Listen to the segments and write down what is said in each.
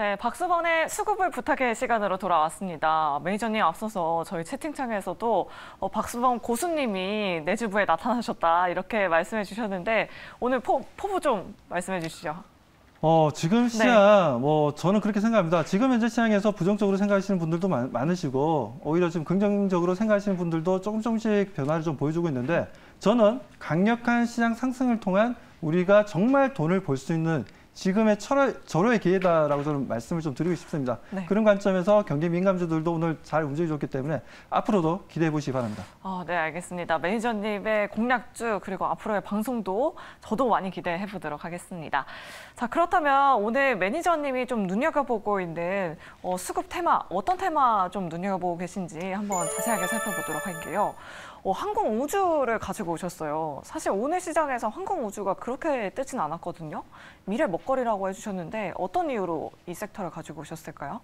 네, 박수번의 수급을 부탁해 시간으로 돌아왔습니다. 매니저님 앞서서 저희 채팅창에서도 박수번 고수님이 내주부에 나타나셨다 이렇게 말씀해 주셨는데 오늘 포부 좀 말씀해 주시죠. 지금 시장, 저는 그렇게 생각합니다. 지금 현재 시장에서 부정적으로 생각하시는 분들도 많으시고, 오히려 지금 긍정적으로 생각하시는 분들도 조금씩 변화를 좀 보여주고 있는데, 저는 강력한 시장 상승을 통한 우리가 정말 돈을 벌 수 있는 지금의 절호의 기회다라고 저는 말씀을 좀 드리고 싶습니다. 네. 그런 관점에서 경기 민감주들도 오늘 잘 움직여줬기 때문에 앞으로도 기대해 보시기 바랍니다. 네, 알겠습니다. 매니저님의 공략주 그리고 앞으로의 방송도 저도 많이 기대해 보도록 하겠습니다. 자, 그렇다면 오늘 매니저님이 좀 눈여겨보고 있는 수급 테마, 어떤 테마 좀 눈여겨보고 계신지 한번 자세하게 살펴보도록 할게요. 항공우주를 가지고 오셨어요. 사실 오늘 시장에서 항공우주가 그렇게 뜨진 않았거든요. 미래 먹거리라고 해주셨는데 어떤 이유로 이 섹터를 가지고 오셨을까요?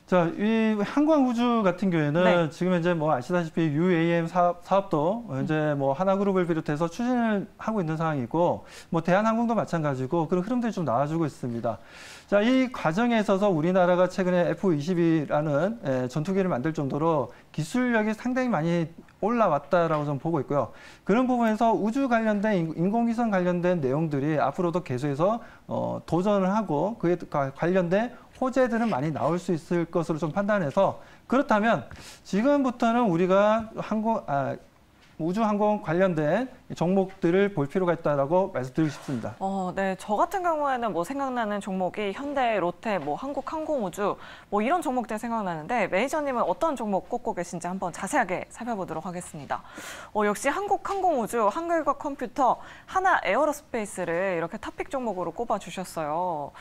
자, 이 항공우주 같은 경우에는 지금 현재 아시다시피 UAM 사업도 현재 하나그룹을 비롯해서 추진을 하고 있는 상황이고, 대한항공도 마찬가지고 그런 흐름들이 좀 나와주고 있습니다. 자, 이 과정에 있어서 우리나라가 최근에 F-22라는 전투기를 만들 정도로 기술력이 상당히 많이 올라왔다라고 저는 보고 있고요. 그런 부분에서 우주 관련된 인공위성 관련된 내용들이 앞으로도 계속해서 도전을 하고 그에 관련된 호재들은 많이 나올 수 있을 것으로 좀 판단해서, 그렇다면 지금부터는 우리가 우주항공 관련된 종목들을 볼 필요가 있다라고 말씀드리고 싶습니다. 네, 저 같은 경우에는 생각나는 종목이 현대, 롯데, 한국항공우주 이런 종목들 생각나는데 매니저님은 어떤 종목 꼽고 계신지 한번 자세하게 살펴보도록 하겠습니다. 역시 한국항공우주, 한글과 컴퓨터, 하나 에어로스페이스를 이렇게 탑픽 종목으로 꼽아주셨어요.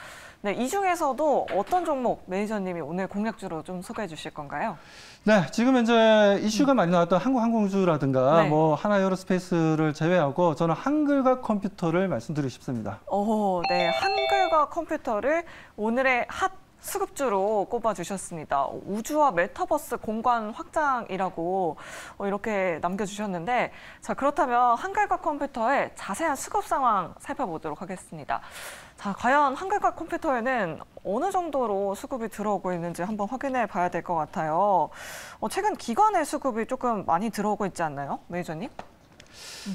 네, 이 중에서도 어떤 종목 매니저님이 오늘 공략주로 좀 소개해 주실 건가요? 네, 지금 현재 이슈가 많이 나왔던 한국항공우주라든가 하나 에어로스페이스를 제외하고 저는 한글과 컴퓨터를 말씀드리고 싶습니다. 네, 한글과 컴퓨터를 오늘의 핫 수급주로 꼽아주셨습니다. 우주와 메타버스 공간 확장이라고 이렇게 남겨주셨는데, 자, 그렇다면 한글과 컴퓨터의 자세한 수급 상황 살펴보도록 하겠습니다. 자, 과연 한글과 컴퓨터에는 어느 정도로 수급이 들어오고 있는지 한번 확인해 봐야 될 것 같아요. 최근 기관의 수급이 조금 많이 들어오고 있지 않나요, 매니저님?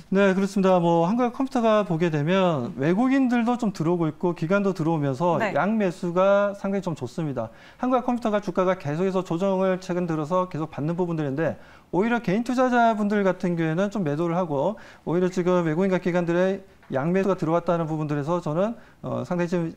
네, 그렇습니다. 한글 컴퓨터가 보게 되면 외국인들도 좀 들어오고 있고 기관도 들어오면서 양 매수가 상당히 좀 좋습니다. 한글 컴퓨터가 주가가 계속해서 조정을 최근 들어서 계속 받는 부분들인데, 오히려 개인 투자자분들 같은 경우에는 좀 매도를 하고 오히려 지금 외국인과 기관들의 양 매수가 들어왔다는 부분들에서 저는 상당히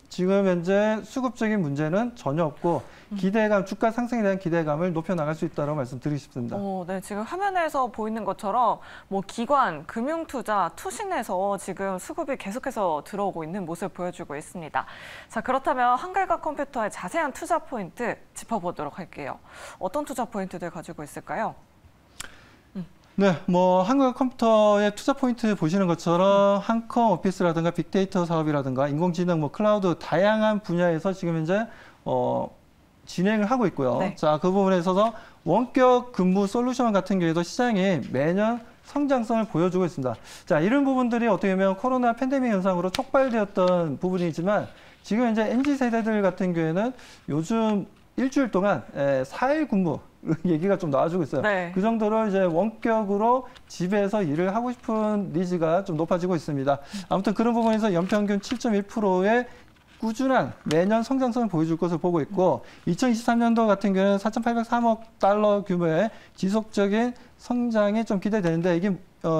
지금 현재 수급적인 문제는 전혀 없고 기대감, 주가 상승에 대한 기대감을 높여나갈 수 있다고 말씀드리고 싶습니다. 네, 지금 화면에서 보이는 것처럼 기관, 금융투자, 투신에서 지금 수급이 계속해서 들어오고 있는 모습을 보여주고 있습니다. 자, 그렇다면 한글과 컴퓨터의 자세한 투자 포인트 짚어보도록 할게요. 어떤 투자 포인트들 가지고 있을까요? 네, 한글 컴퓨터의 투자 포인트 보시는 것처럼 한컴 오피스라든가 빅데이터 사업이라든가 인공지능, 클라우드 다양한 분야에서 지금 현재 진행을 하고 있고요. 자, 그 부분에 있어서 원격 근무 솔루션 같은 경우에도 시장이 매년 성장성을 보여주고 있습니다. 자, 이런 부분들이 어떻게 보면 코로나 팬데믹 현상으로 촉발되었던 부분이지만 지금 현재 MZ 세대들 같은 경우에는 요즘 일주일 동안 4일 근무 얘기가 좀 나와주고 있어요. 그 정도로 이제 원격으로 집에서 일을 하고 싶은 니즈가 좀 높아지고 있습니다. 아무튼 그런 부분에서 연평균 7.1%의 꾸준한 매년 성장성을 보여줄 것을 보고 있고, 2023년도 같은 경우는 4,803억 달러 규모의 지속적인 성장이 좀 기대되는데, 이게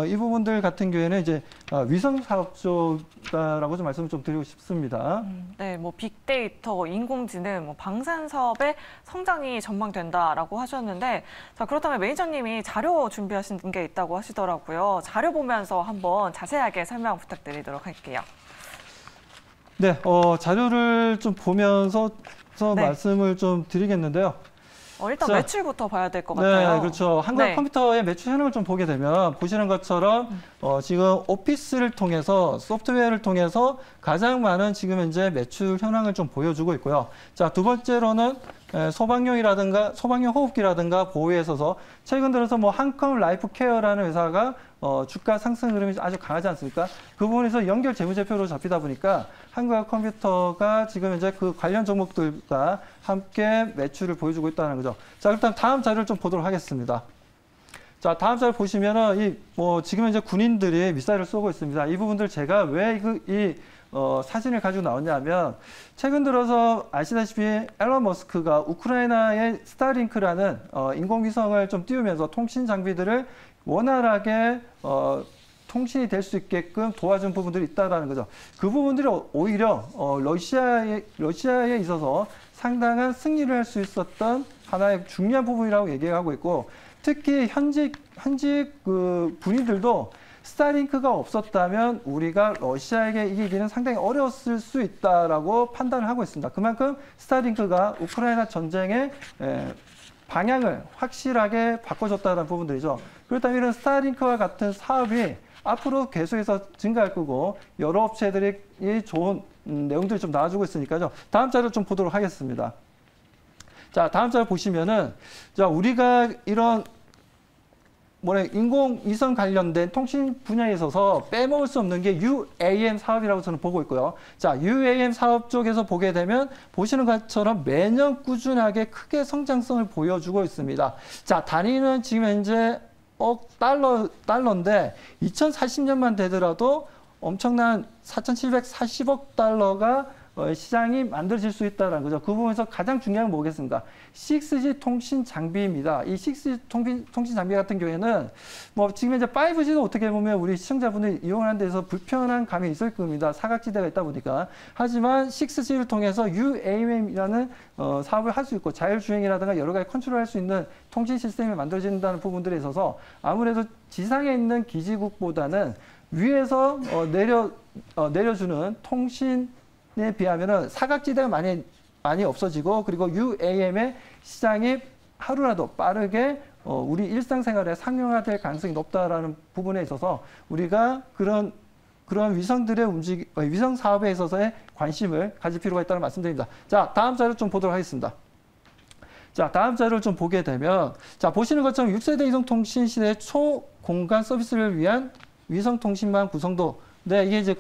이 부분들 같은 경우에는 이제 위성 사업 쪽이라고 좀 말씀을 좀 드리고 싶습니다. 네, 빅데이터, 인공지능, 방산 사업의 성장이 전망된다라고 하셨는데, 자, 그렇다면 매니저님이 자료 준비하신 게 있다고 하시더라고요. 자료 보면서 한번 자세하게 설명 부탁드리도록 할게요. 네, 자료를 좀 보면서 말씀을 좀 드리겠는데요. 일단 매출부터 봐야 될 것 같아요. 네, 그렇죠. 한글 컴퓨터의 매출 현황을 좀 보게 되면 보시는 것처럼 지금 오피스를 통해서 소프트웨어를 통해서 가장 많은 지금 현재 매출 현황을 좀 보여주고 있고요. 자, 두 번째로는 소방용 호흡기라든가 보호에 있어서 최근 들어서 뭐 한컴 라이프 케어라는 회사가 주가 상승 흐름이 아주 강하지 않습니까? 그 부분에서 연결 재무제표로 잡히다 보니까 한국화컴퓨터가 지금 현재 그 관련 종목들과 함께 매출을 보여주고 있다는 거죠. 자, 일단 다음 자료를 좀 보도록 하겠습니다. 자, 다음 자료 보시면은 지금 현재 군인들이 미사일을 쏘고 있습니다. 이 부분들 제가 왜 사진을 가지고 나왔냐면 최근 들어서 아시다시피 앨런 머스크가 우크라이나의 스타링크라는 인공위성을 좀 띄우면서 통신 장비들을 원활하게 통신이 될 수 있게끔 도와준 부분들이 있다라는 거죠. 그 부분들이 오히려 러시아에 있어서 상당한 승리를 할 수 있었던 하나의 중요한 부분이라고 얘기하고 있고, 특히 현직 그 군인들도 스타링크가 없었다면 우리가 러시아에게 이기기는 상당히 어려웠을 수 있다라고 판단을 하고 있습니다. 그만큼 스타링크가 우크라이나 전쟁의 방향을 확실하게 바꿔줬다는 부분들이죠. 그렇다면 이런 스타링크와 같은 사업이 앞으로 계속해서 증가할 거고 여러 업체들이 좋은 내용들이 좀 나와주고 있으니까요. 다음 자료 좀 보도록 하겠습니다. 자, 다음 자료 보시면은 자, 우리가 이런 인공위성 관련된 통신 분야에 있어서 빼먹을 수 없는 게 UAM 사업이라고 저는 보고 있고요. 자, UAM 사업 쪽에서 보게 되면 보시는 것처럼 매년 꾸준하게 크게 성장성을 보여주고 있습니다. 자, 단위는 지금 현재 달러인데 2040년만 되더라도 엄청난 4,740억 달러가 시장이 만들어질 수 있다는 거죠. 그 부분에서 가장 중요한 건 뭐겠습니까? 6G 통신 장비입니다. 이 6G 통신 장비 같은 경우에는 지금 이제 5G도 어떻게 보면 우리 시청자분들이 이용하는 데서 불편한 감이 있을 겁니다. 사각지대가 있다 보니까. 하지만 6G를 통해서 UAM이라는 사업을 할 수 있고 자율주행이라든가 여러 가지 컨트롤할 수 있는 통신 시스템이 만들어진다는 부분들에 있어서 아무래도 지상에 있는 기지국보다는 위에서 내려주는 통신 에 비하면은 사각지대가 많이 없어지고, 그리고 UAM의 시장이 하루라도 빠르게 우리 일상생활에 상용화될 가능성이 높다라는 부분에 있어서 우리가 그런 위성 사업에 있어서의 관심을 가질 필요가 있다는 말씀드립니다. 자, 다음 자료 좀 보도록 하겠습니다. 자, 다음 자료를 좀 보게 되면, 자, 보시는 것처럼 6세대 이동통신 시대의 초공간 서비스를 위한 위성통신망 구성도, 네, 이게 이제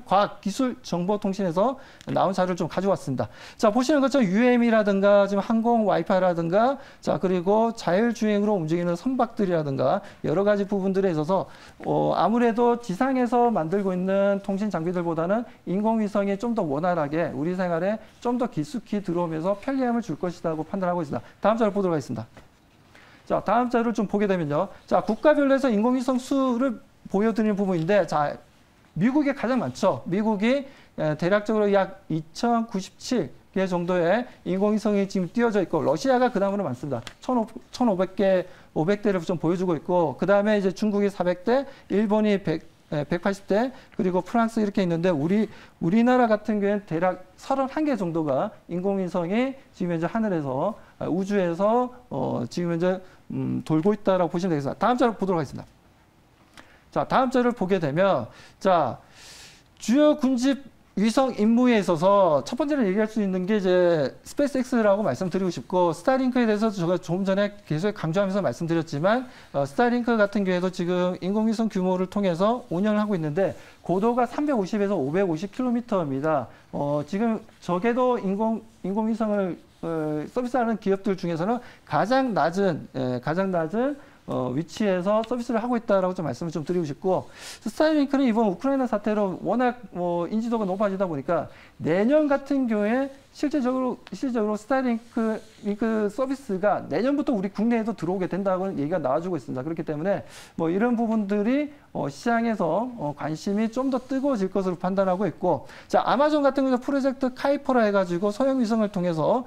과학기술정보통신에서 나온 자료를 좀 가져왔습니다. 자, 보시는 것처럼 UAM이라든가 지금 항공 와이파이라든가, 자, 그리고 자율주행으로 움직이는 선박들이라든가 여러 가지 부분들에 있어서 아무래도 지상에서 만들고 있는 통신 장비들보다는 인공위성이 좀 더 원활하게 우리 생활에 좀 더 깊숙이 들어오면서 편리함을 줄 것이라고 판단하고 있습니다. 다음 자료 보도록 하겠습니다. 자, 다음 자료를 좀 보게 되면요. 자, 국가별로에서 인공위성 수를 보여드리는 부분인데, 자, 미국이 가장 많죠. 미국이 대략적으로 약 2,097개 정도의 인공위성이 지금 띄워져 있고, 러시아가 그 다음으로 많습니다. 1,500대를 좀 보여주고 있고, 그 다음에 이제 중국이 400대, 일본이 180대, 그리고 프랑스 이렇게 있는데, 우리나라 같은 경우에는 대략 31개 정도가 인공위성이 지금 현재 하늘에서, 우주에서 지금 현재 돌고 있다라고 보시면 되겠습니다. 다음 자료 보도록 하겠습니다. 자, 다음 자료를 보게 되면, 자, 주요 군집 위성 임무에 있어서 첫 번째로 얘기할 수 있는 게 이제 스페이스X라고 말씀드리고 싶고, 스타링크에 대해서 제가 조금 전에 계속 강조하면서 말씀드렸지만, 스타링크 같은 경우에도 지금 인공위성 규모를 통해서 운영을 하고 있는데, 고도가 350에서 550km입니다. 지금 적에도 인공위성을 서비스하는 기업들 중에서는 가장 낮은 위치에서 서비스를 하고 있다라고 좀 말씀을 좀 드리고 싶고, 스타링크는 이번 우크라이나 사태로 워낙 인지도가 높아지다 보니까 내년 같은 경우에 실질적으로 스타링크 서비스가 내년부터 우리 국내에도 들어오게 된다고 얘기가 나와주고 있습니다. 그렇기 때문에 이런 부분들이 시장에서 관심이 좀 더 뜨거워질 것으로 판단하고 있고, 자, 아마존 같은 경우는 프로젝트 카이퍼라 해가지고 소형 위성을 통해서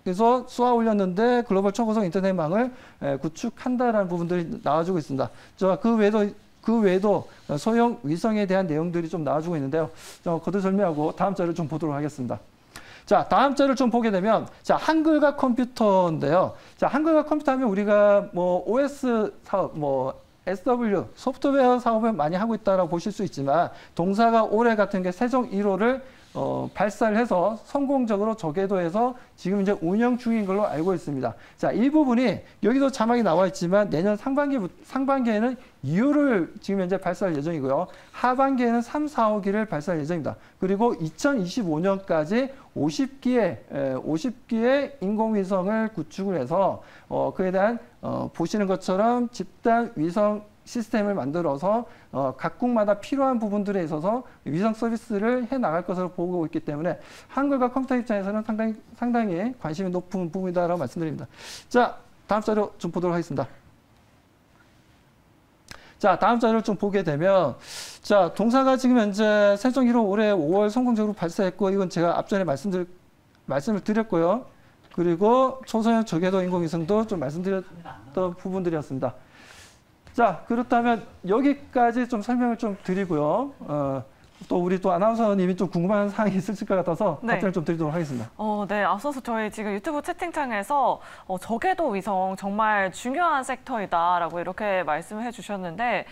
그래서 쏘아 올렸는데 글로벌 초고속 인터넷망을 구축한다라는 부분들이 나와주고 있습니다. 그 외에도 소형 위성에 대한 내용들이 좀 나와주고 있는데요. 거두절미하고 다음 자료를 좀 보도록 하겠습니다. 자, 다음 자료를 좀 보게 되면, 자, 한글과 컴퓨터인데요. 자, 한글과 컴퓨터 하면 우리가 OS 사업, SW, 소프트웨어 사업을 많이 하고 있다고 보실 수 있지만, 동사가 올해 같은 게 세종 1호를 발사를 해서 성공적으로 저궤도에서 지금 이제 운영 중인 걸로 알고 있습니다. 자, 이 부분이 여기도 자막이 나와 있지만 내년 상반기에는 2호를 지금 현재 발사할 예정이고요. 하반기에는 3, 4호기를 발사할 예정입니다. 그리고 2025년까지 50기의 인공위성을 구축을 해서 그에 대한 보시는 것처럼 집단 위성 시스템을 만들어서 각국마다 필요한 부분들에 있어서 위성 서비스를 해 나갈 것으로 보고 있기 때문에 한글과 컴퓨터 입장에서는 상당히 관심이 높은 부분이다라고 말씀드립니다. 자, 다음 자료 좀 보도록 하겠습니다. 자, 다음 자료를 좀 보게 되면, 자, 동사가 지금 현재 세종 1호 올해 5월 성공적으로 발사했고, 이건 제가 앞전에 말씀을 드렸고요. 그리고 초소형 저궤도 인공위성도 좀 말씀드렸던 부분들이었습니다. 자, 그렇다면 여기까지 좀 설명을 좀 드리고요. 또 우리 또 아나운서님이 좀 궁금한 사항이 있으실 것 같아서 답변을 좀 드리도록 하겠습니다. 네, 앞서서 저희 지금 유튜브 채팅창에서 저궤도 위성 정말 중요한 섹터이다라고 이렇게 말씀을 해주셨는데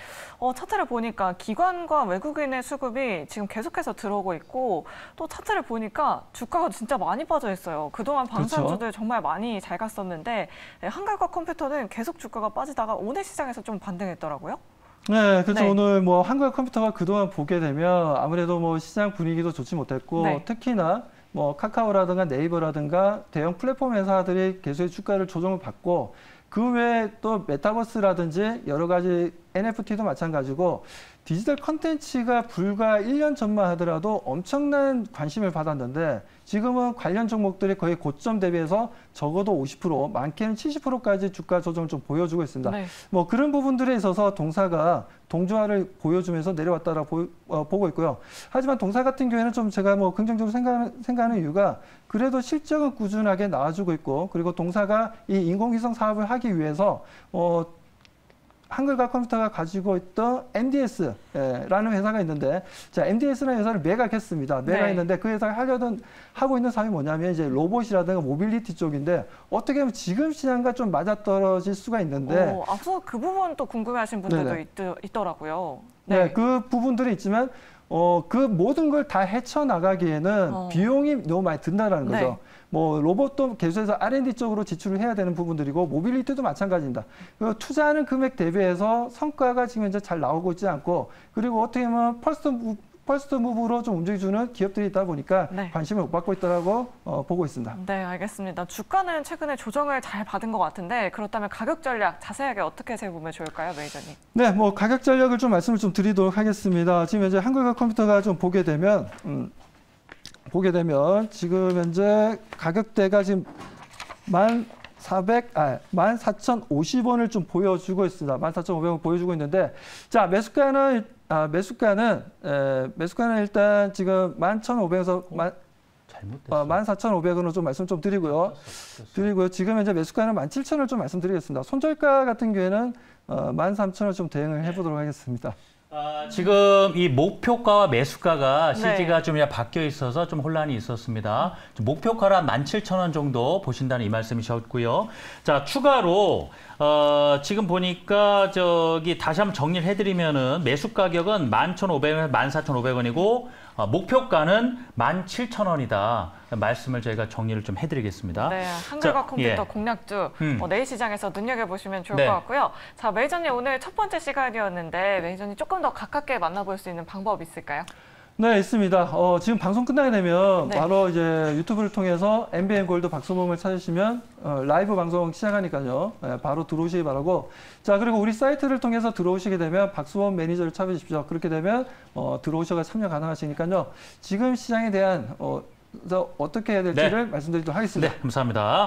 차트를 보니까 기관과 외국인의 수급이 지금 계속해서 들어오고 있고 또 차트를 보니까 주가가 진짜 많이 빠져 있어요. 그동안 방산주들 그렇죠. 정말 많이 잘 갔었는데 한글과 컴퓨터는 계속 주가가 빠지다가 오늘 시장에서 좀 반등했더라고요. 네, 그렇죠. 네. 오늘 뭐 한글 컴퓨터가 그동안 보게 되면 아무래도 뭐 시장 분위기도 좋지 못했고 네. 특히나 뭐 카카오라든가 네이버라든가 대형 플랫폼 회사들이 계속 주가를 조정을 받고 그 외에 또 메타버스라든지 여러 가지 NFT도 마찬가지고 디지털 컨텐츠가 불과 1년 전만 하더라도 엄청난 관심을 받았는데 지금은 관련 종목들이 거의 고점 대비해서 적어도 50%, 많게는 70%까지 주가 조정을 좀 보여주고 있습니다. 네. 뭐 그런 부분들에 있어서 동사가 동조화를 보여주면서 내려왔다라고 보고 있고요. 하지만 동사 같은 경우에는 좀 제가 뭐 긍정적으로 생각하는 이유가 그래도 실적은 꾸준하게 나와주고 있고 그리고 동사가 이 인공위성 사업을 하기 위해서 한글과 컴퓨터가 가지고 있던 MDS라는 회사가 있는데, 자, MDS라는 회사를 매각했습니다. 매각했는데 네. 그 회사가 하고 있는 사업이 뭐냐면 이제 로봇이라든가 모빌리티 쪽인데 어떻게 보면 지금 시장과 좀 맞아떨어질 수가 있는데. 앞서 그 부분 또 궁금해하신 분들도 있더라고요. 네. 네, 그 부분들이 있지만 그 모든 걸 다 헤쳐나가기에는 비용이 너무 많이 든다는 거죠. 네. 뭐 로봇도 계속해서 R&D 쪽으로 지출을 해야 되는 부분들이고 모빌리티도 마찬가지입니다. 그리고 투자하는 금액 대비해서 성과가 지금 이제 잘 나오고 있지 않고 그리고 어떻게 보면 퍼스트 무브로 좀 움직여주는 기업들이 있다 보니까 네. 관심을 못 받고 있다고 보고 있습니다. 네, 알겠습니다. 주가는 최근에 조정을 잘 받은 것 같은데 그렇다면 가격 전략 자세하게 어떻게 세우면 좋을까요, 매니저님? 네, 뭐 가격 전략을 좀 말씀을 좀 드리도록 하겠습니다. 지금 현재 한글과 컴퓨터가 좀 보게 되면 지금 현재 가격대가 지금 14,050원을 좀 보여주고 있습니다. 14,500원 보여주고 있는데, 자, 매수가는 일단 지금 11,500에서 14,500원으로 좀 말씀 좀 드리고요. 지금 현재 매수가는 17,000원을 좀 말씀드리겠습니다. 손절가 같은 경우에는 13,000원 좀 대응을 해보도록 하겠습니다. 지금 이 목표가와 매수가가 CG가 좀 바뀌어 있어서 좀 혼란이 있었습니다. 목표가를 17,000원 정도 보신다는 이 말씀이셨고요. 자, 추가로 지금 보니까 다시 한번 정리를 해드리면은 매수 가격은 11,500원에서 14,500원이고 목표가는 17,000원이다. 말씀을 저희가 정리를 좀 해드리겠습니다. 네, 한글과 컴퓨터 공략주 내일 시장에서 눈여겨보시면 좋을 것 같고요. 자, 매니저님 오늘 첫 번째 시간이었는데 매니저님 조금 더 가깝게 만나볼 수 있는 방법 있을까요? 네, 있습니다. 지금 방송 끝나게 되면 바로 이제 유튜브를 통해서 MBN 골드 박수범을 찾으시면 라이브 방송 시작하니까요. 바로 들어오시기 바라고. 자, 그리고 우리 사이트를 통해서 들어오시게 되면 박수범 매니저를 찾으십시오. 그렇게 되면 들어오셔서 참여 가능하시니까요. 지금 시장에 대한 어떻게 해야 될지를 말씀드리도록 하겠습니다. 네, 감사합니다.